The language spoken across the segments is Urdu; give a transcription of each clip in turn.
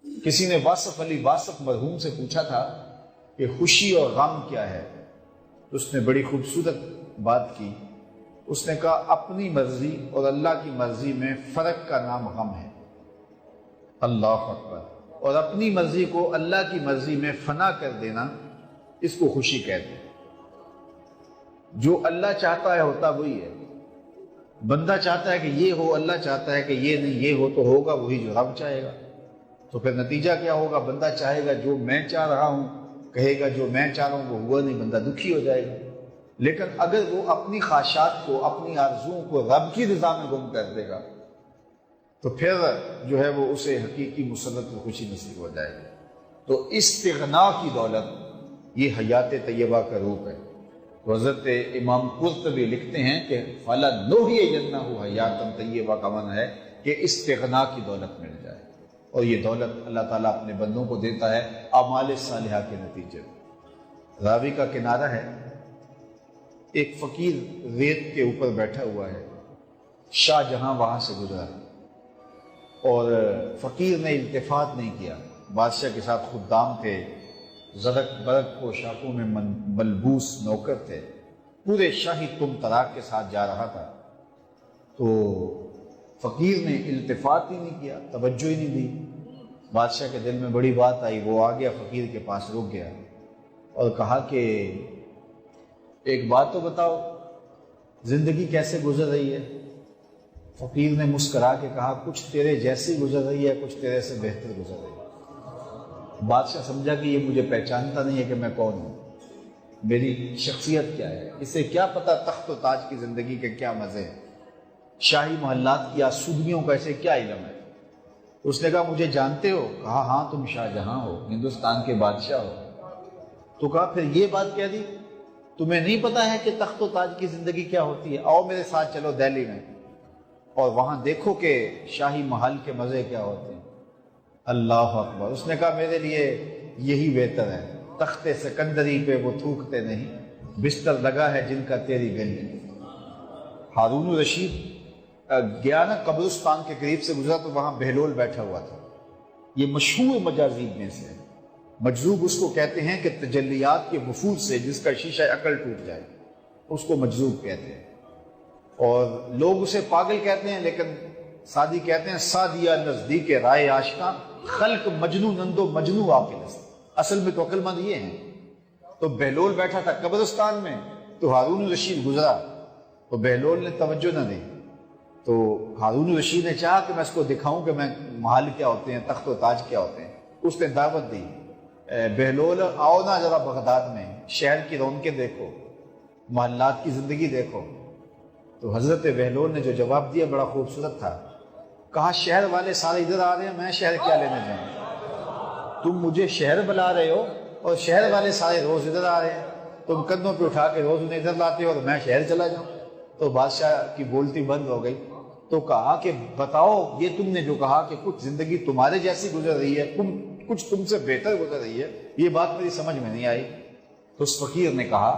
کسی نے واصف علی واصف مرحوم سے پوچھا تھا کہ خوشی اور غم کیا ہے، تو اس نے بڑی خوبصورت بات کی۔ اس نے کہا اپنی مرضی اور اللہ کی مرضی میں فرق کا نام غم ہے۔ اللہ اکبر۔ اور اپنی مرضی کو اللہ کی مرضی میں فنا کر دینا، اس کو خوشی کہتے ہیں۔ جو اللہ چاہتا ہے ہوتا وہی ہے۔ بندہ چاہتا ہے کہ یہ ہو، اللہ چاہتا ہے کہ یہ نہیں، یہ ہو تو ہوگا وہی جو رب چاہے گا۔ تو پھر نتیجہ کیا ہوگا؟ بندہ چاہے گا جو میں چاہ رہا ہوں، کہے گا جو میں چاہ رہا ہوں وہ ہوا نہیں، بندہ دکھی ہو جائے گا۔ لیکن اگر وہ اپنی خواہشات کو، اپنی آرزوؤں کو رب کی رضا میں گم کر دے گا تو پھر جو ہے وہ اسے حقیقی مسرت و خوشی نصیب ہو جائے گی۔ تو استغنا کی دولت یہ حیات طیبہ کا روپ ہے۔ حضرت امام قرطبی لکھتے ہیں کہ فَلَنُحْيِيَنَّهُ حَيَاةً طیبہ کا معنی ہے کہ استغنا کی دولت مل جائے، اور یہ دولت اللہ تعالیٰ اپنے بندوں کو دیتا ہے اعمال صالحہ کے نتیجے میں۔ راوی کا کنارہ ہے، ایک فقیر ریت کے اوپر بیٹھا ہوا ہے، شاہ جہاں وہاں سے گزرا اور فقیر نے التفات نہیں کیا۔ بادشاہ کے ساتھ خدام تھے، زرق برق پوشاکوں میں ملبوس نوکر تھے، پورے شاہی تم طراق کے ساتھ جا رہا تھا، تو فقیر نے التفات ہی نہیں کیا، توجہ ہی نہیں دی۔ بادشاہ کے دل میں بڑی بات آئی، وہ آ گیا فقیر کے پاس، رک گیا اور کہا کہ ایک بات تو بتاؤ، زندگی کیسے گزر رہی ہے؟ فقیر نے مسکرا کے کہا کچھ تیرے جیسی گزر رہی ہے، کچھ تیرے سے بہتر گزر رہی ہے۔ بادشاہ سمجھا کہ یہ مجھے پہچانتا نہیں ہے کہ میں کون ہوں، میری شخصیت کیا ہے، اسے کیا پتہ تخت و تاج کی زندگی کے کیا مزے ہیں، شاہی محلات کی آسودگیوں کا اسے کیا علم ہے۔ اس نے کہا مجھے جانتے ہو؟ کہا ہاں تم شاہ جہاں ہو، ہندوستان کے بادشاہ ہو۔ تو کہا پھر یہ بات کہہ دی، تمہیں نہیں پتا ہے کہ تخت و تاج کی زندگی کیا ہوتی ہے؟ آؤ میرے ساتھ چلو دہلی میں اور وہاں دیکھو کہ شاہی محل کے مزے کیا ہوتے ہیں۔ اللہ اکبر۔ اس نے کہا میرے لیے یہی بہتر ہے، تخت سکندری پہ وہ تھوکتے نہیں، بستر لگا ہے جن کا تیری گلی۔ ہارون الرشید گیا نا قبرستان کے قریب سے گزرا تو وہاں بہلول بیٹھا ہوا تھا۔ یہ مشہور مجازیب میں سے ہے۔ مجذوب اس کو کہتے ہیں کہ تجلیات کے وفود سے جس کا شیشہ عقل ٹوٹ جائے، اس کو مجذوب کہتے ہیں، اور لوگ اسے پاگل کہتے ہیں، لیکن سادی کہتے ہیں سادیہ نزدیک رائے عاشقاں، خلق مجنو نندو مجنو عاقل است۔ اصل میں تو عقل مند یہ ہیں۔ تو بہلول بیٹھا تھا قبرستان میں، تو ہارون الرشید گزرا تو بہلول نے توجہ نہ دی، تو ہارون الرشید نے چاہا کہ میں اس کو دکھاؤں کہ میں محل کیا ہوتے ہیں، تخت و تاج کیا ہوتے ہیں۔ اس نے دعوت دی، بہلول آؤ نا ذرا بغداد میں، شہر کی رونقیں دیکھو، محلات کی زندگی دیکھو۔ تو حضرت بہلول نے جو جواب دیا بڑا خوبصورت تھا، کہا شہر والے سارے ادھر آ رہے ہیں، میں شہر کیا لینے جاؤں؟ تم مجھے شہر بلا رہے ہو اور شہر والے سارے روز ادھر آ رہے ہیں، تم کندھوں پہ اٹھا کے روز انہیں ادھر لاتے ہو اور میں شہر چلا جاؤں؟ تو بادشاہ کی بولتی بند ہو گئی۔ تو کہا کہ بتاؤ، یہ تم نے جو کہا کہ کچھ زندگی تمہارے جیسی گزر رہی ہے، کچھ تم سے بہتر گزر رہی ہے، یہ بات میری سمجھ میں نہیں آئی۔ تو اس فقیر نے کہا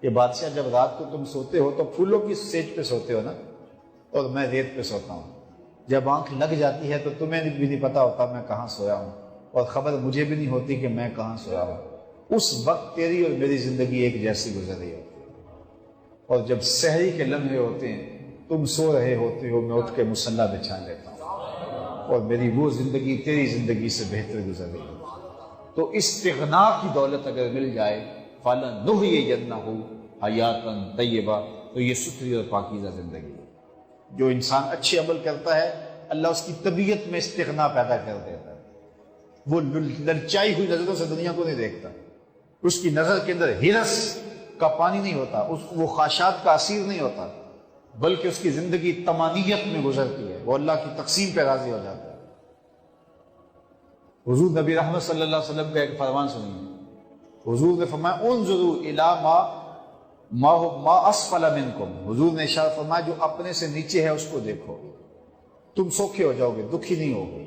کہ بادشاہ جب رات کو تم سوتے ہو تو پھولوں کی سیج پہ سوتے ہو نا، اور میں ریت پہ سوتا ہوں۔ جب آنکھ لگ جاتی ہے تو تمہیں بھی نہیں پتا ہوتا میں کہاں سویا ہوں، اور خبر مجھے بھی نہیں ہوتی کہ میں کہاں سویا ہوں۔ اس وقت تیری اور میری زندگی ایک جیسی گزر رہی ہوتی ہے، اور جب سحری کے لمحے ہوتے ہیں، تم سو رہے ہوتے ہو، میں اٹھ کے مصلی بچھا لیتا ہوں، اور میری وہ زندگی تیری زندگی سے بہتر گزر رہی ہے۔ تو استغنا کی دولت اگر مل جائے، فَلَنُحْيِيَنَّهُ حَيَاةً طیبہ، تو یہ ستھری اور پاکیزہ زندگی ہے۔ جو انسان اچھے عمل کرتا ہے، اللہ اس کی طبیعت میں استغنا پیدا کر دیتا ہے۔ وہ للچائی ہوئی نظروں سے دنیا کو نہیں دیکھتا، اس کی نظر کے اندر ہرس کا پانی نہیں ہوتا، وہ خواہشات کا اسیر نہیں ہوتا، بلکہ اس کی زندگی طمانیت میں گزرتی ہے، وہ اللہ کی تقسیم پہ راضی ہو جاتا ہے۔ حضور نبی رحمت صلی اللہ علیہ وسلم کا ایک فرمان سنیے۔ حضور نے فرمایا انظروا الی ما اسفل منکم، حضور نے ارشاد فرمایا جو اپنے سے نیچے ہے اس کو دیکھو، تم سوکھے ہو جاؤ گے، دکھی نہیں ہوگے۔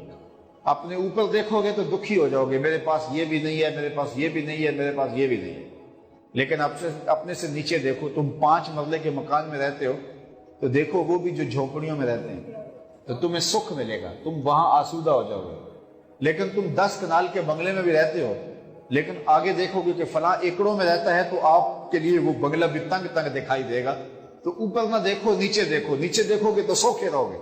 اپنے اوپر دیکھو گے تو دکھی ہو جاؤ گے، میرے پاس یہ بھی نہیں ہے، میرے پاس یہ بھی نہیں ہے، میرے پاس یہ بھی نہیں ہے۔ لیکن اپنے سے نیچے دیکھو، تم 5 مرلے کے مکان میں رہتے ہو تو دیکھو وہ بھی جو جھونپڑیوں میں رہتے ہیں، تو تمہیں سکھ ملے گا، تم وہاں آسودہ ہو جاؤ گے۔ لیکن تم 10 کنال کے بنگلے میں بھی رہتے ہو، لیکن آگے دیکھو گے کہ فلاں ایکڑوں میں رہتا ہے تو آپ کے لیے وہ بنگلہ بھی تنگ تنگ دکھائی دے گا. تو اوپر نہ دیکھو، نیچے دیکھو. نیچے دیکھو گے تو سوکھے رہو گے.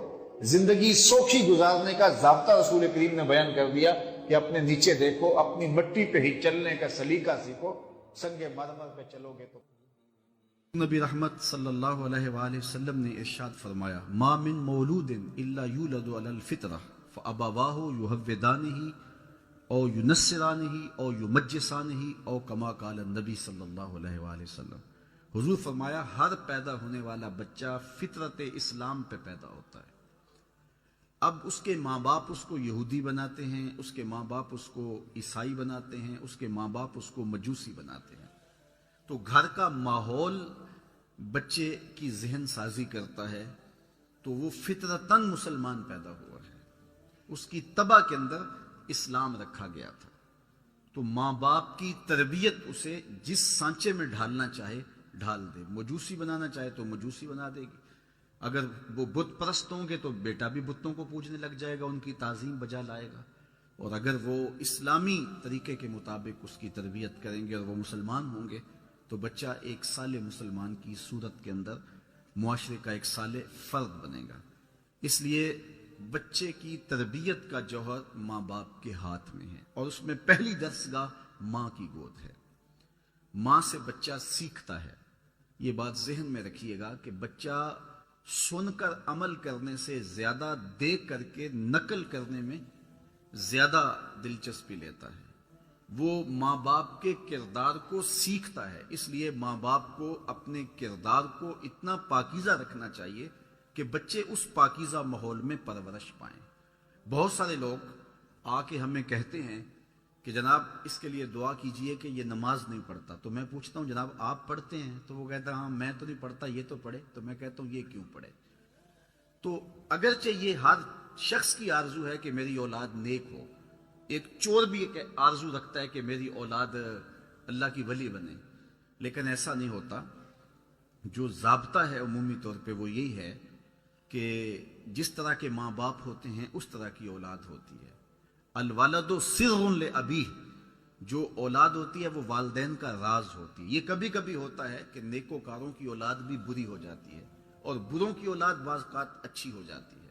زندگی سوکھی گزارنے کا ضابطہ رسول کریم نے بیان کر دیا کہ اپنے نیچے دیکھو، اپنی مٹی پہ ہی چلنے کا سلیقہ سیکھو. سنگ مرمر پہ چلو گے تو نبی رحمت صلی اللہ علیہ وآلہ وسلم نے ارشاد فرمایا: ما من مولود الا یولد علی الفطرہ فابواہ یہودانہ او ینصرانہ او یمجسانہ او کما قال النبی صلی اللہ علیہ وآلہ وسلم. حضور فرمایا ہر پیدا ہونے والا بچہ فطرت اسلام پہ پیدا ہوتا ہے. اب اس کے ماں باپ اس کو یہودی بناتے ہیں، اس کے ماں باپ اس کو عیسائی بناتے ہیں، اس کے ماں باپ اس کو مجوسی بناتے ہیں. تو گھر کا ماحول بچے کی ذہن سازی کرتا ہے، تو وہ فطرتاً مسلمان پیدا ہوا ہے. اس کی طبع کے اندر اسلام رکھا گیا تھا. تو ماں باپ کی تربیت اسے جس سانچے میں ڈھالنا چاہے ڈھال دے. مجوسی بنانا چاہے تو مجوسی بنا دے گی. اگر وہ بت پرست ہوں گے تو بیٹا بھی بتوں کو پوجنے لگ جائے گا، ان کی تعظیم بجا لائے گا. اور اگر وہ اسلامی طریقے کے مطابق اس کی تربیت کریں گے اور وہ مسلمان ہوں گے تو بچہ ایک صالح مسلمان کی صورت کے اندر معاشرے کا ایک صالح فرد بنے گا. اس لیے بچے کی تربیت کا جوہر ماں باپ کے ہاتھ میں ہے، اور اس میں پہلی درسگاہ ماں کی گود ہے. ماں سے بچہ سیکھتا ہے. یہ بات ذہن میں رکھیے گا کہ بچہ سن کر عمل کرنے سے زیادہ دیکھ کر کے نقل کرنے میں زیادہ دلچسپی لیتا ہے. وہ ماں باپ کے کردار کو سیکھتا ہے. اس لیے ماں باپ کو اپنے کردار کو اتنا پاکیزہ رکھنا چاہیے کہ بچے اس پاکیزہ ماحول میں پرورش پائیں. بہت سارے لوگ آ کے ہمیں کہتے ہیں کہ جناب اس کے لیے دعا کیجئے کہ یہ نماز نہیں پڑھتا. تو میں پوچھتا ہوں جناب آپ پڑھتے ہیں؟ تو وہ کہتا ہے ہاں میں تو نہیں پڑھتا، یہ تو پڑھے. تو میں کہتا ہوں یہ کیوں پڑھے؟ تو اگرچہ یہ ہر شخص کی آرزو ہے کہ میری اولاد نیک ہو، ایک چور بھی ایک آرزو رکھتا ہے کہ میری اولاد اللہ کی ولی بنے، لیکن ایسا نہیں ہوتا. جو ضابطہ ہے عمومی طور پہ وہ یہی ہے کہ جس طرح کے ماں باپ ہوتے ہیں اس طرح کی اولاد ہوتی ہے. الولد سر لابیہ، جو اولاد ہوتی ہے وہ والدین کا راز ہوتی ہے. یہ کبھی کبھی ہوتا ہے کہ نیکوکاروں کی اولاد بھی بری ہو جاتی ہے اور بروں کی اولاد بعض اوقات اچھی ہو جاتی ہے،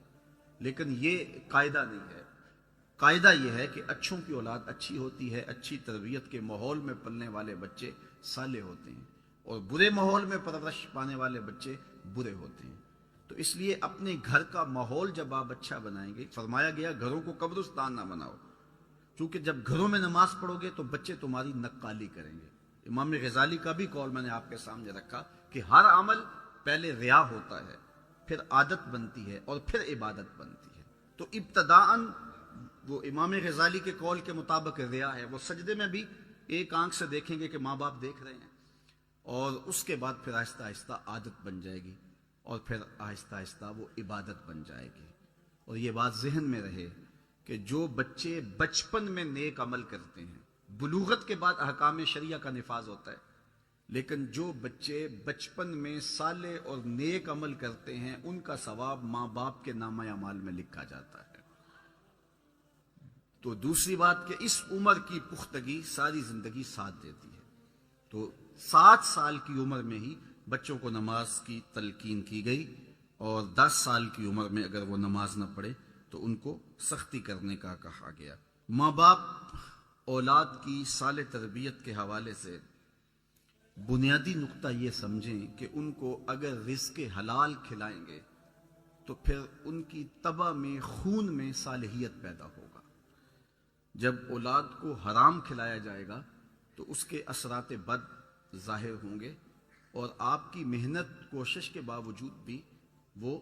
لیکن یہ قاعدہ نہیں ہے. قاعدہ یہ ہے کہ اچھوں کی اولاد اچھی ہوتی ہے، اچھی تربیت کے ماحول میں پلنے والے بچے صالح ہوتے ہیں، اور برے ماحول میں پرورش پانے والے بچے برے ہوتے ہیں. تو اس لیے اپنے گھر کا ماحول جب آپ اچھا بنائیں گے، فرمایا گیا گھروں کو قبرستان نہ بناؤ، کیونکہ جب گھروں میں نماز پڑھو گے تو بچے تمہاری نقالی کریں گے. امام غزالی کا بھی قول میں نے آپ کے سامنے رکھا کہ ہر عمل پہلے ریا ہوتا ہے، پھر عادت بنتی ہے اور پھر عبادت بنتی ہے. تو ابتداءً وہ امام غزالی کے قول کے مطابق ریا ہے. وہ سجدے میں بھی ایک آنکھ سے دیکھیں گے کہ ماں باپ دیکھ رہے ہیں، اور اس کے بعد پھر آہستہ آہستہ عادت بن جائے گی، اور پھر آہستہ آہستہ وہ عبادت بن جائے گی. اور یہ بات ذہن میں رہے کہ جو بچے بچپن میں نیک عمل کرتے ہیں، بلوغت کے بعد احکام شریعہ کا نفاذ ہوتا ہے، لیکن جو بچے بچپن میں صالح اور نیک عمل کرتے ہیں ان کا ثواب ماں باپ کے نامہ اعمال میں لکھا جاتا ہے. تو دوسری بات کہ اس عمر کی پختگی ساری زندگی ساتھ دیتی ہے. تو 7 سال کی عمر میں ہی بچوں کو نماز کی تلقین کی گئی، اور 10 سال کی عمر میں اگر وہ نماز نہ پڑھے تو ان کو سختی کرنے کا کہا گیا. ماں باپ اولاد کی صالح تربیت کے حوالے سے بنیادی نقطہ یہ سمجھیں کہ ان کو اگر رزق حلال کھلائیں گے تو پھر ان کی طبع میں، خون میں صالحیت پیدا ہوگا. جب اولاد کو حرام کھلایا جائے گا تو اس کے اثرات بد ظاہر ہوں گے، اور آپ کی محنت کوشش کے باوجود بھی وہ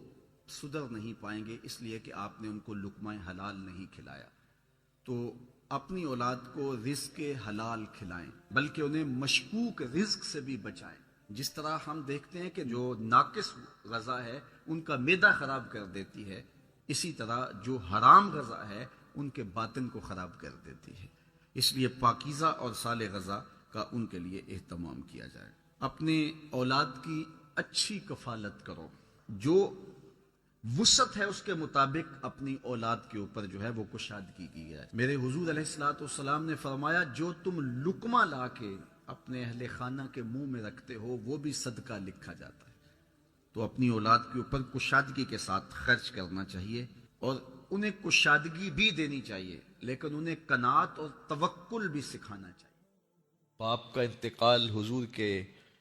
سدھر نہیں پائیں گے، اس لیے کہ آپ نے ان کو لقمہ حلال نہیں کھلایا. تو اپنی اولاد کو رزق حلال کھلائیں، بلکہ انہیں مشکوک رزق سے بھی بچائیں. جس طرح ہم دیکھتے ہیں کہ جو ناقص غذا ہے ان کا معدہ خراب کر دیتی ہے، اسی طرح جو حرام غذا ہے ان کے باطن کو خراب کر دیتی ہے. اس لیے پاکیزہ اور صالح غذا کا ان کے لیے اہتمام کیا جائے. اپنے اولاد کی اچھی کفالت کرو. جو وسعت ہے اس کے مطابق اپنی اولاد کے اوپر جو ہے وہ کشادگی کی ہے۔ میرے حضور علیہ الصلوۃ والسلام نے فرمایا جو تم لقمہ لا کے اپنے اہل خانہ کے منہ میں رکھتے ہو وہ بھی صدقہ لکھا جاتا ہے۔ تو اپنی اولاد کے اوپر کشادگی کے ساتھ خرچ کرنا چاہیے اور انہیں کشادگی بھی دینی چاہیے، لیکن انہیں قناعت اور توکل بھی سکھانا چاہیے۔ باپ کا انتقال حضور کے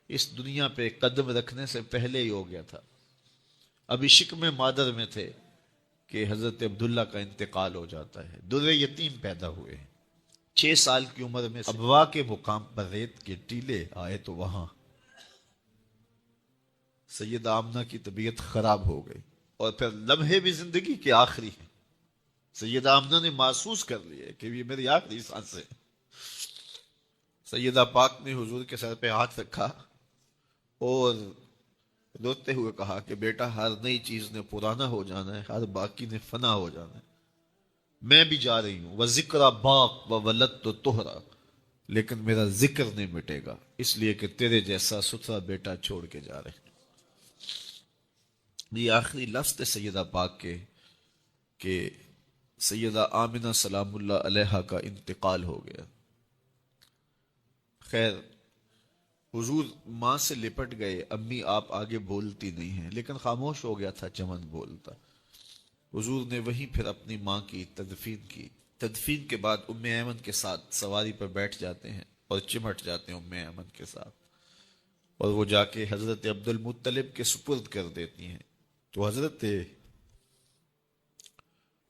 اس دنیا پہ قدم رکھنے سے پہلے ہی ہو گیا تھا۔ ابھی شکم مادر میں تھے کہ حضرت عبداللہ کا انتقال ہو جاتا ہے۔ در یتیم پیدا ہوئے، 6 سال کی عمر میں ابوا کے مقام پر ریت کے ٹیلے آئے تو وہاں سیدہ آمنہ کی طبیعت خراب ہو گئی، اور پھر لمحے بھی زندگی کے آخری ہیں۔ سیدہ آمنہ نے محسوس کر لیا کہ یہ میری آخری سانس ہے۔ سیدہ پاک نے حضور کے سر پہ ہاتھ رکھا اور روتے ہوئے کہا کہ بیٹا، ہر نئی چیز نے پرانا ہو جانا ہے، ہر باقی نے فنا ہو جانا ہے۔ میں بھی جا رہی ہوں، وَذِكْرَ باق وَوَلَدْتُ طُہْرًا، لیکن میرا ذکر نہیں مٹے گا، اس لیے کہ تیرے جیسا ستھرا بیٹا چھوڑ کے جا رہے ہیں۔ یہ آخری لفظ تھے سیدہ پاک کے کہ سیدہ آمنہ سلام اللہ علیہا کا انتقال ہو گیا۔ خیر، حضور ماں سے لپٹ گئے، امی آپ آگے بولتی نہیں ہیں، لیکن خاموش ہو گیا تھا چمن بولتا۔ حضور نے وہیں پھر اپنی ماں کی تدفین کی۔ تدفین کے بعد ام ایمن کے ساتھ سواری پر بیٹھ جاتے ہیں اور چمٹ جاتے ہیں ام ایمن کے ساتھ، اور وہ جا کے حضرت عبد المطلب کے سپرد کر دیتی ہیں۔ تو حضرت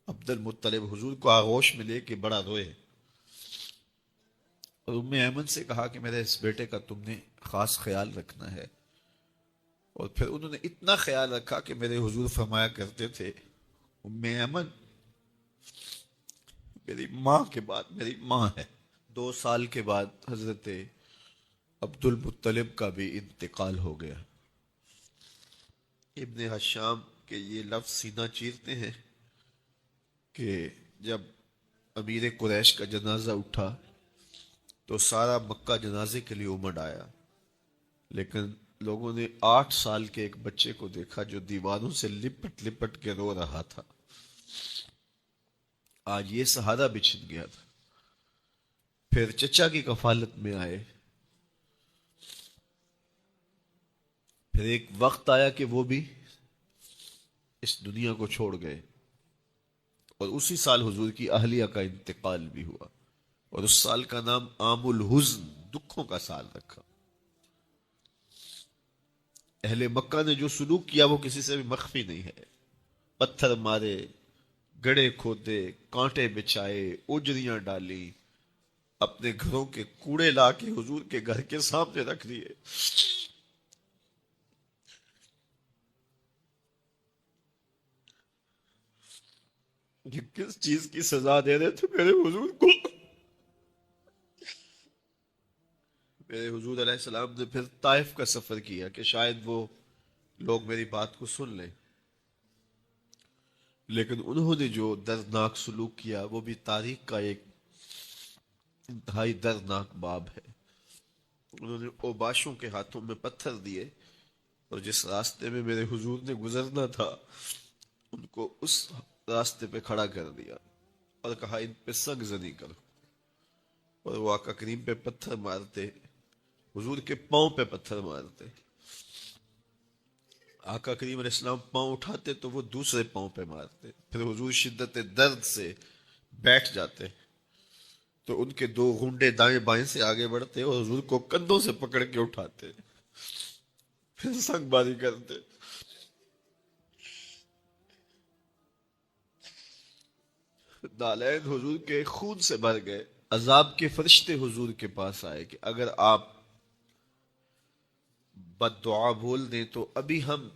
عبد المطلب حضور کو آغوش میں لے کے بڑا روئے، اور ام ایمن سے کہا کہ میرے اس بیٹے کا تم نے خاص خیال رکھنا ہے۔ اور پھر انہوں نے اتنا خیال رکھا کہ میرے حضور فرمایا کرتے تھے ام ایمن میری ماں کے بعد میری ماں ہے۔ 2 سال کے بعد حضرت عبد المطلب کا بھی انتقال ہو گیا۔ ابن حشام کے یہ لفظ سینہ چیرتے ہیں کہ جب امیر قریش کا جنازہ اٹھا تو سارا مکہ جنازے کے لیے امڑ آیا، لیکن لوگوں نے 8 سال کے ایک بچے کو دیکھا جو دیواروں سے لپٹ لپٹ کے رو رہا تھا۔ آج یہ سہارا بچھن گیا تھا۔ پھر چچا کی کفالت میں آئے، پھر ایک وقت آیا کہ وہ بھی اس دنیا کو چھوڑ گئے، اور اسی سال حضور کی اہلیہ کا انتقال بھی ہوا، اور اس سال کا نام عام الحزن، دکھوں کا سال رکھا۔ اہل مکہ نے جو سلوک کیا وہ کسی سے بھی مخفی نہیں ہے۔ پتھر مارے، گڑھے کھودے، کانٹے بچھائے، اجریاں ڈالی، اپنے گھروں کے کوڑے لا کے حضور کے گھر کے سامنے رکھ دیے۔ یہ کس چیز کی سزا دے رہے تھے میرے حضور کو؟ میرے حضور علیہ السلام نے پھر طائف کا سفر کیا کہ شاید وہ لوگ میری بات کو سن لیں، لیکن انہوں نے جو دردناک سلوک کیا وہ بھی تاریخ کا ایک انتہائی دردناک باب ہے۔ انہوں نے اوباشوں کے ہاتھوں میں پتھر دیے، اور جس راستے میں میرے حضور نے گزرنا تھا ان کو اس راستے پہ کھڑا کر دیا اور کہا ان پہ سنگ زنی کرو، اور وہ آقا کریم پہ پتھر مارتے، حضور کے پاؤں پہ پتھر مارتے۔ آقا کریم علیہ السلام پاؤں اٹھاتے تو وہ دوسرے پاؤں پہ مارتے، پھر حضور شدت درد سے بیٹھ جاتے تو ان کے 2 گھنڈے دائیں بائیں سے آگے بڑھتے اور حضور کو کندھوں سے پکڑ کے اٹھاتے، پھر سنگ باری کرتے۔ نالین حضور کے خون سے بھر گئے۔ عذاب کے فرشتے حضور کے پاس آئے کہ اگر آپ بد دعا بول دیں تو ابھی ہم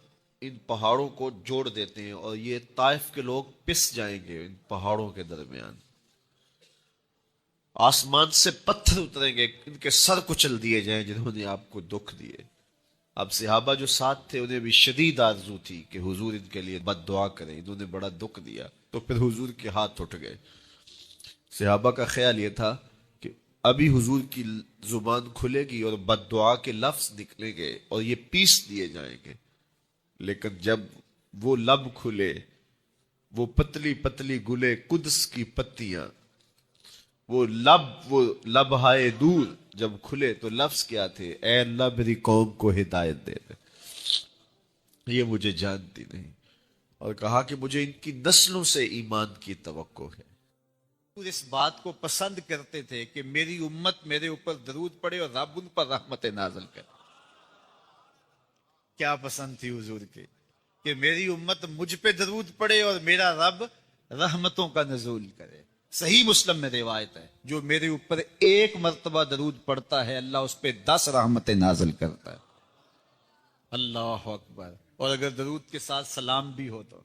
ان پہاڑوں کو جوڑ دیتے ہیں اور یہ طائف کے لوگ پس جائیں گے ان پہاڑوں کے درمیان، آسمان سے پتھر اتریں گے، ان کے سر کچل دیے جائیں جنہوں نے آپ کو دکھ دیے۔ اب صحابہ جو ساتھ تھے انہیں بھی شدید آرزو تھی کہ حضور ان کے لیے بد دعا کریں، انہوں نے بڑا دکھ دیا، تو پھر حضور کے ہاتھ اٹھ گئے۔ صحابہ کا خیال یہ تھا کہ ابھی حضور کی زبان کھلے گی اور بد دعا کے لفظ نکلیں گے اور یہ پیس دیے جائیں گے، لیکن جب وہ لب کھلے، وہ پتلی پتلی گلے قدس کی پتیاں، وہ لب ہائے دور جب کھلے تو لفظ کیا تھے؟ اے اللہ میری قوم کو ہدایت دے دے، یہ مجھے جانتی نہیں، اور کہا کہ مجھے ان کی نسلوں سے ایمان کی توقع ہے۔ اس بات کو پسند کرتے تھے کہ میری امت میرے اوپر درود پڑے اور رب ان پر رحمت نازل کرے۔ کیا پسند تھی حضور کی کہ میری امت مجھ پہ درود پڑے اور میرا رب رحمتوں کا نزول کرے۔ صحیح مسلم میں روایت ہے، جو میرے اوپر ایک مرتبہ درود پڑتا ہے اللہ اس پہ 10 رحمتیں نازل کرتا ہے۔ اللہ اکبر۔ اور اگر درود کے ساتھ سلام بھی ہو تو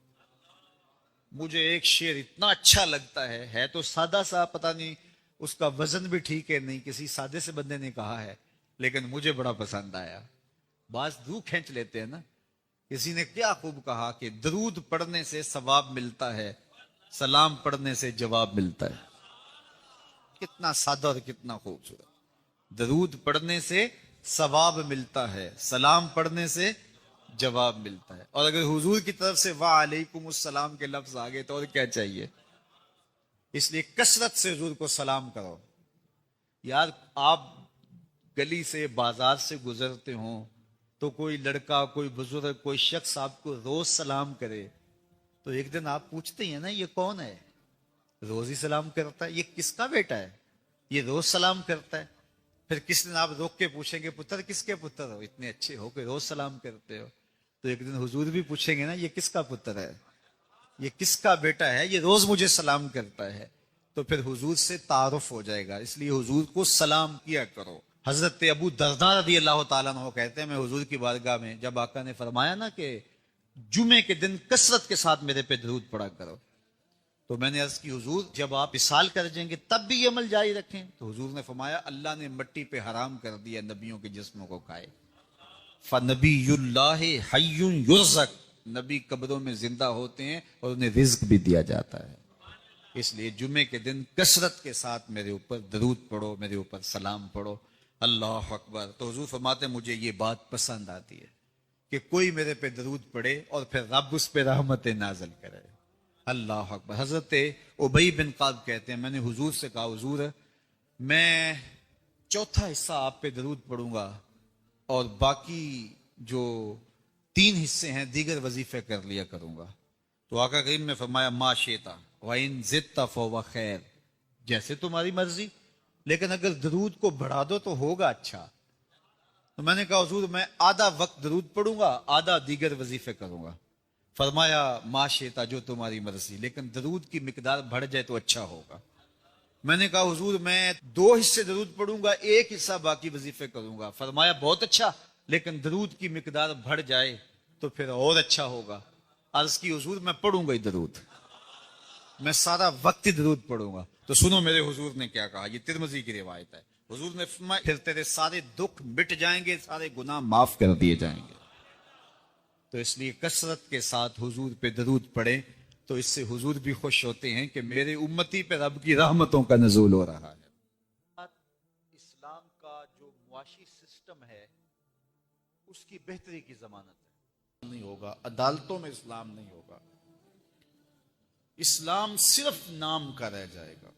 مجھے ایک شعر اتنا اچھا لگتا ہے تو سادہ سا، پتہ نہیں اس کا وزن بھی ٹھیک ہے نہیں، کسی سادے سے بندے نے کہا ہے لیکن مجھے بڑا پسند آیا۔ بعض روح کھینچ لیتے ہیں نا۔ کسی نے کیا خوب کہا کہ درود پڑھنے سے ثواب ملتا ہے، سلام پڑھنے سے جواب ملتا ہے۔ کتنا سادہ اور کتنا خوبصورت۔ درود پڑھنے سے ثواب ملتا ہے، سلام پڑھنے سے جواب ملتا ہے۔ اور اگر حضور کی طرف سے وعلیکم السلام کے لفظ آگے تو اور کیا چاہیے؟ اس لیے کثرت سے حضور کو سلام کرو۔ یار آپ گلی سے بازار سے گزرتے ہوں تو کوئی لڑکا، کوئی بزرگ، کوئی شخص آپ کو روز سلام کرے تو ایک دن آپ پوچھتے ہیں نا یہ کون ہے؟ روز ہی سلام کرتا ہے، یہ کس کا بیٹا ہے؟ یہ روز سلام کرتا ہے۔ پھر کس دن آپ روک کے پوچھیں گے پتر کس کے پتر ہو، اتنے اچھے ہو کہ روز سلام کرتے ہو؟ تو ایک دن حضور بھی پوچھیں گے نا یہ کس کا پتر ہے، یہ کس کا بیٹا ہے، یہ روز مجھے سلام کرتا ہے۔ تو پھر حضور سے تعارف ہو جائے گا۔ اس لیے حضور کو سلام کیا کرو۔ حضرت ابو درداء رضی اللہ تعالیٰ عنہ کہتے ہیں میں حضور کی بارگاہ میں جب آقا نے فرمایا نا کہ جمعے کے دن کثرت کے ساتھ میرے پہ درود پڑا کرو، تو میں نے عرض کی حضور جب آپ وصال کر جائیں گے تب بھی یہ عمل جاری رکھیں؟ تو حضور نے فرمایا اللہ نے مٹی پہ حرام کر دیا نبیوں کے جسموں کو کھائے۔ فنبی اللہ حی یرزق، نبی قبروں میں زندہ ہوتے ہیں اور انہیں رزق بھی دیا جاتا ہے۔ اس لیے جمعے کے دن کثرت کے ساتھ میرے اوپر درود پڑھو، میرے اوپر سلام پڑھو۔ اللہ اکبر۔ تو حضور فرماتے ہیں مجھے یہ بات پسند آتی ہے کہ کوئی میرے پہ درود پڑھے اور پھر رب اس پہ رحمت نازل کرے۔ اللہ اکبر۔ حضرت ابی بن قعب کہتے ہیں میں نے حضور سے کہا حضور میں چوتھا حصہ آپ پہ درود پڑھوں گا اور باقی جو 3 حصے ہیں دیگر وظیفے کر لیا کروں گا۔ تو آقا کریم نے فرمایا ما شئت وَإِن زِدتَ فَهُوَ خَيْرٌ، جیسے تمہاری مرضی، لیکن اگر درود کو بڑھا دو تو ہوگا اچھا۔ تو میں نے کہا حضور میں آدھا وقت درود پڑھوں گا، آدھا دیگر وظیفے کروں گا۔ فرمایا ما شئت، جو تمہاری مرضی، لیکن درود کی مقدار بڑھ جائے تو اچھا ہوگا۔ میں نے کہا حضور میں 2 حصے درود پڑھوں گا، 1 حصہ باقی وظیفے کروں گا۔ فرمایا بہت اچھا، لیکن درود کی مقدار بڑھ جائے تو پھر اور اچھا ہوگا۔ عرض کی حضور میں پڑھوں گا ہی درود، میں سارا وقت ہی درود پڑھوں گا۔ تو سنو میرے حضور نے کیا کہا، یہ ترمذی کی روایت ہے۔ حضور نے فرمایا پھر تیرے سارے دکھ مٹ جائیں گے، سارے گناہ معاف کر دیے جائیں گے۔ تو اس لیے کثرت کے ساتھ حضور پہ درود پڑھیں تو اس سے حضور بھی خوش ہوتے ہیں کہ میرے امتی پہ رب کی رحمتوں کا نزول ہو رہا ہے۔ اسلام کا جو معاشی سسٹم ہے اس کی بہتری کی ضمانت ہے۔ نہیں ہوگا، عدالتوں میں اسلام نہیں ہوگا، اسلام صرف نام کا رہ جائے گا۔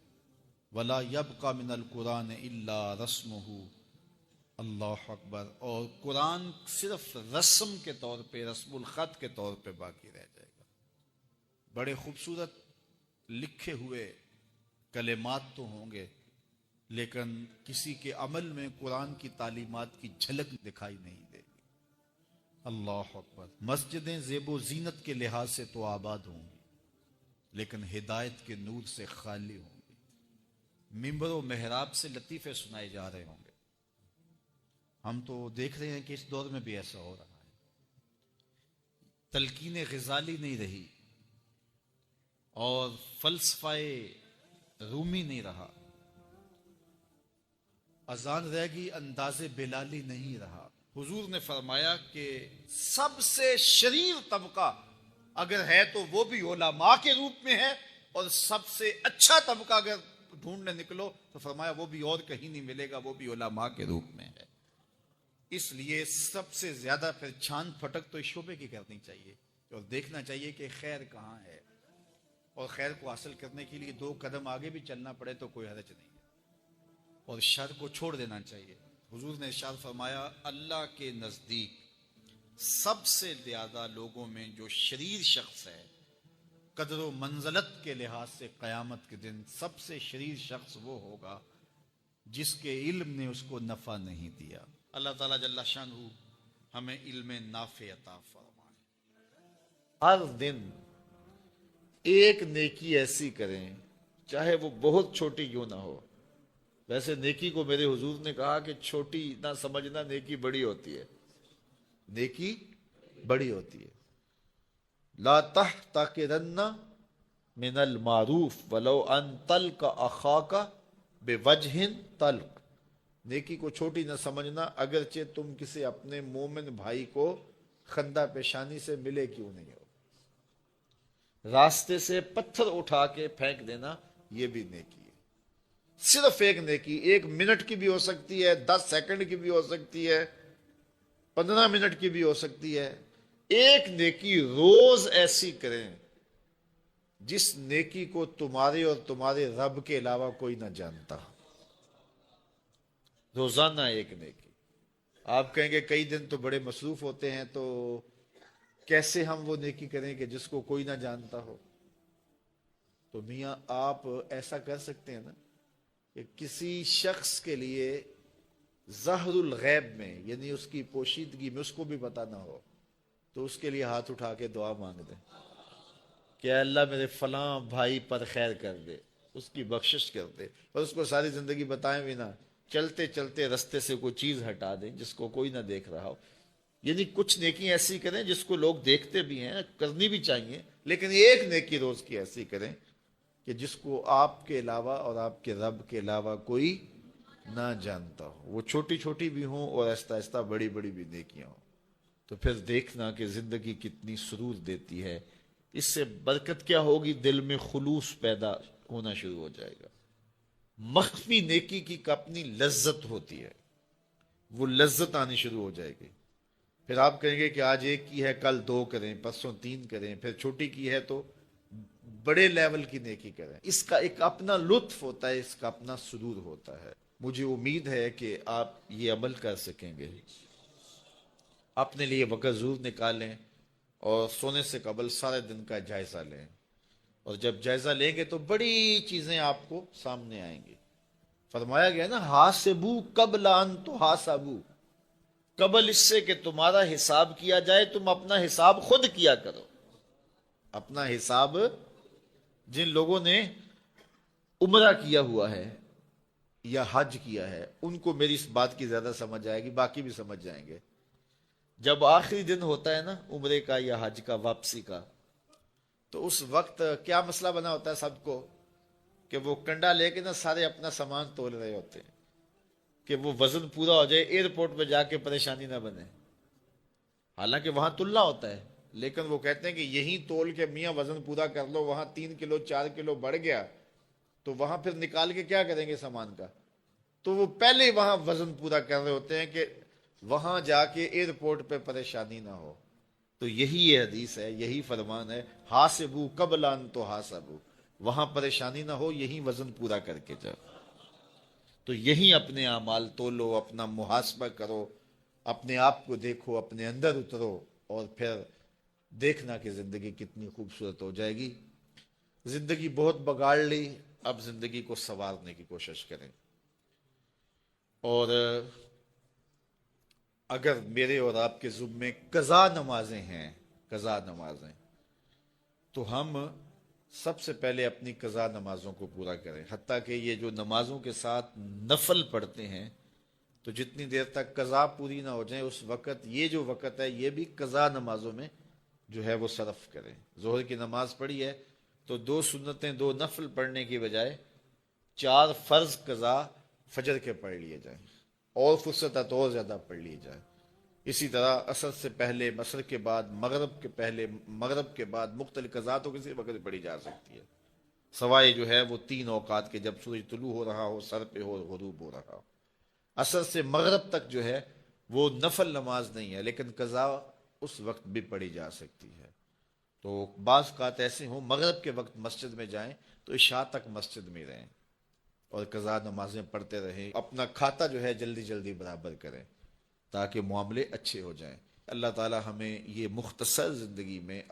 وَلَا يَبْقَى مِنَ الْقُرْآنِ إِلَّا رَسْمُهُ، اللہ اکبر۔ اور قرآن صرف رسم کے طور پہ، رسم الخط کے طور پہ باقی رہ جائے گا۔ بڑے خوبصورت لکھے ہوئے کلمات تو ہوں گے لیکن کسی کے عمل میں قرآن کی تعلیمات کی جھلک دکھائی نہیں دے گی۔ اللہ اکبر۔ مسجدیں زیب و زینت کے لحاظ سے تو آباد ہوں گی لیکن ہدایت کے نور سے خالی ہوں گی۔ ممبر و محراب سے لطیفے سنائے جا رہے ہوں گے۔ ہم تو دیکھ رہے ہیں کہ اس دور میں بھی ایسا ہو رہا ہے۔ تلقین غزالی نہیں رہی اور فلسفہ رومی نہیں رہا، اذان رہ گئی، انداز بلالی نہیں رہا۔ حضور نے فرمایا کہ سب سے شریر طبقہ اگر ہے تو وہ بھی علماء کے روپ میں ہے، اور سب سے اچھا طبقہ اگر ڈھونڈنے نکلو تو فرمایا وہ بھی اور کہیں نہیں ملے گا، وہ بھی علماء کے روپ میں ہے۔ اس لیے سب سے زیادہ پھر چھان پھٹک تو اس شعبے کی کرنی چاہیے اور دیکھنا چاہیے کہ خیر کہاں ہے، اور خیر کو حاصل کرنے کے لیے 2 قدم آگے بھی چلنا پڑے تو کوئی حرج نہیں ہے، اور شر کو چھوڑ دینا چاہیے۔ حضور نے ارشاد فرمایا اللہ کے نزدیک سب سے زیادہ لوگوں میں جو شریر شخص ہے، قدر و منزلت کے لحاظ سے قیامت کے دن سب سے شریر شخص وہ ہوگا جس کے علم نے اس کو نفع نہیں دیا۔ اللہ تعالیٰ جل شانہ ہمیں علم نافع عطا فرمائے۔ ہر دن ایک نیکی ایسی کریں چاہے وہ بہت چھوٹی کیوں نہ ہو۔ ویسے نیکی کو میرے حضور نے کہا کہ چھوٹی نہ سمجھنا، نیکی بڑی ہوتی ہے، نیکی بڑی ہوتی ہے۔ لا تحتقرن من المعروف ولو ان تلق اخاک بوجہ طلق، نیکی کو چھوٹی نہ سمجھنا اگرچہ تم کسی اپنے مومن بھائی کو خندہ پیشانی سے ملے کیوں نہیں ہو۔ راستے سے پتھر اٹھا کے پھینک دینا یہ بھی نیکی ہے۔ صرف ایک نیکی 1 منٹ کی بھی ہو سکتی ہے، 10 سیکنڈ کی بھی ہو سکتی ہے، 15 منٹ کی بھی ہو سکتی ہے۔ ایک نیکی روز ایسی کریں جس نیکی کو تمہارے اور تمہارے رب کے علاوہ کوئی نہ جانتا۔ روزانہ ایک نیکی۔ آپ کہیں گے کئی دن تو بڑے مصروف ہوتے ہیں، تو کیسے ہم وہ نیکی کریں کہ جس کو کوئی نہ جانتا ہو؟ تو میاں آپ ایسا کر سکتے ہیں نا کہ کسی شخص کے لیے ظہر الغیب میں، یعنی اس کی پوشیدگی میں، اس کو بھی پتہ نہ ہو، تو اس کے لیے ہاتھ اٹھا کے دعا مانگ دیں کہ اے اللہ میرے فلاں بھائی پر خیر کر دے، اس کی بخشش کر دے، اور اس کو ساری زندگی بتائیں بھی نہ، چلتے چلتے رستے سے کوئی چیز ہٹا دیں جس کو کوئی نہ دیکھ رہا ہو۔ یعنی کچھ نیکی ایسی کریں جس کو لوگ دیکھتے بھی ہیں، کرنی بھی چاہیے، لیکن ایک نیکی روز کی ایسی کریں کہ جس کو آپ کے علاوہ اور آپ کے رب کے علاوہ کوئی نہ جانتا ہو۔ وہ چھوٹی چھوٹی بھی ہوں اور آہستہ آہستہ بڑی بڑی بھی نیکیاں ہوں، تو پھر دیکھنا کہ زندگی کتنی سرور دیتی ہے۔ اس سے برکت کیا ہوگی؟ دل میں خلوص پیدا ہونا شروع ہو جائے گا۔ مخفی نیکی کی اپنی لذت ہوتی ہے، وہ لذت آنی شروع ہو جائے گی۔ پھر آپ کہیں گے کہ آج 1 کی ہے، کل 2 کریں، پرسوں 3 کریں، پھر چھوٹی کی ہے تو بڑے لیول کی نیکی کریں۔ اس کا ایک اپنا لطف ہوتا ہے، اس کا اپنا سرور ہوتا ہے۔ مجھے امید ہے کہ آپ یہ عمل کر سکیں گے۔ اپنے لیے وقت ضرور نکالیں اور سونے سے قبل سارے دن کا جائزہ لیں، اور جب جائزہ لیں گے تو بڑی چیزیں آپ کو سامنے آئیں گی۔ فرمایا گیا نا حاسبو قبل ان تحاسبو، قبل اس سے کہ تمہارا حساب کیا جائے تم اپنا حساب خود کیا کرو۔ اپنا حساب جن لوگوں نے عمرہ کیا ہوا ہے یا حج کیا ہے ان کو میری اس بات کی زیادہ سمجھ آئے گی، باقی بھی سمجھ جائیں گے۔ جب آخری دن ہوتا ہے نا عمرے کا یا حج کا، واپسی کا، تو اس وقت کیا مسئلہ بنا ہوتا ہے سب کو کہ وہ کنڈا لے کے نا سارے اپنا سامان تول رہے ہوتے ہیں کہ وہ وزن پورا ہو جائے، ایئرپورٹ پہ جا کے پریشانی نہ بنے۔ حالانکہ وہاں تلنا ہوتا ہے، لیکن وہ کہتے ہیں کہ یہیں تول کے میاں وزن پورا کر لو، وہاں 3 کلو 4 کلو بڑھ گیا تو وہاں پھر نکال کے کیا کریں گے سامان کا؟ تو وہ پہلے ہی وہاں وزن پورا کر رہے ہوتے ہیں کہ وہاں جا کے ایئرپورٹ پہ پریشانی نہ ہو۔ تو یہی یہ حدیث ہے، یہی فرمان ہے، حاسبو قبل ان تحاسبو، وہاں پریشانی نہ ہو، یہی وزن پورا کر کے جاؤ۔ تو یہی اپنے اعمال تولو، اپنا محاسبہ کرو، اپنے آپ کو دیکھو، اپنے اندر اترو، اور پھر دیکھنا کہ زندگی کتنی خوبصورت ہو جائے گی۔ زندگی بہت بگاڑ لی، اب زندگی کو سنوارنے کی کوشش کریں۔ اور اگر میرے اور آپ کے ذمے قضا نمازیں ہیں، قضا نمازیں، تو ہم سب سے پہلے اپنی قضا نمازوں کو پورا کریں۔ حتیٰ کہ یہ جو نمازوں کے ساتھ نفل پڑھتے ہیں تو جتنی دیر تک قضا پوری نہ ہو جائے اس وقت یہ جو وقت ہے یہ بھی قضا نمازوں میں جو ہے وہ صرف کریں۔ ظہر کی نماز پڑھی ہے تو 2 سنتیں 2 نفل پڑھنے کی بجائے 4 فرض قضا فجر کے پڑھ لیے جائیں، اور فرصت ہے تو اور زیادہ پڑھ لیے جائیں۔ اسی طرح عصر سے پہلے، عصر کے بعد، مغرب کے پہلے، مغرب کے بعد، مختلف قضا تو کسی وقت پڑھی جا سکتی ہے، سوائے جو ہے وہ 3 اوقات کے جب سورج طلوع ہو رہا ہو، سر پہ ہو، غروب ہو رہا ہو۔ عصر سے مغرب تک جو ہے وہ نفل نماز نہیں ہے، لیکن قضا اس وقت بھی پڑھی جا سکتی ہے۔ تو بعض اوقات ایسے ہوں مغرب کے وقت مسجد میں جائیں تو عشاء تک مسجد میں رہیں اور قضا نمازیں پڑھتے رہیں، اپنا کھاتا جو ہے جلدی جلدی برابر کریں تاکہ معاملے اچھے ہو جائیں۔ اللہ تعالی ہمیں یہ مختصر زندگی میں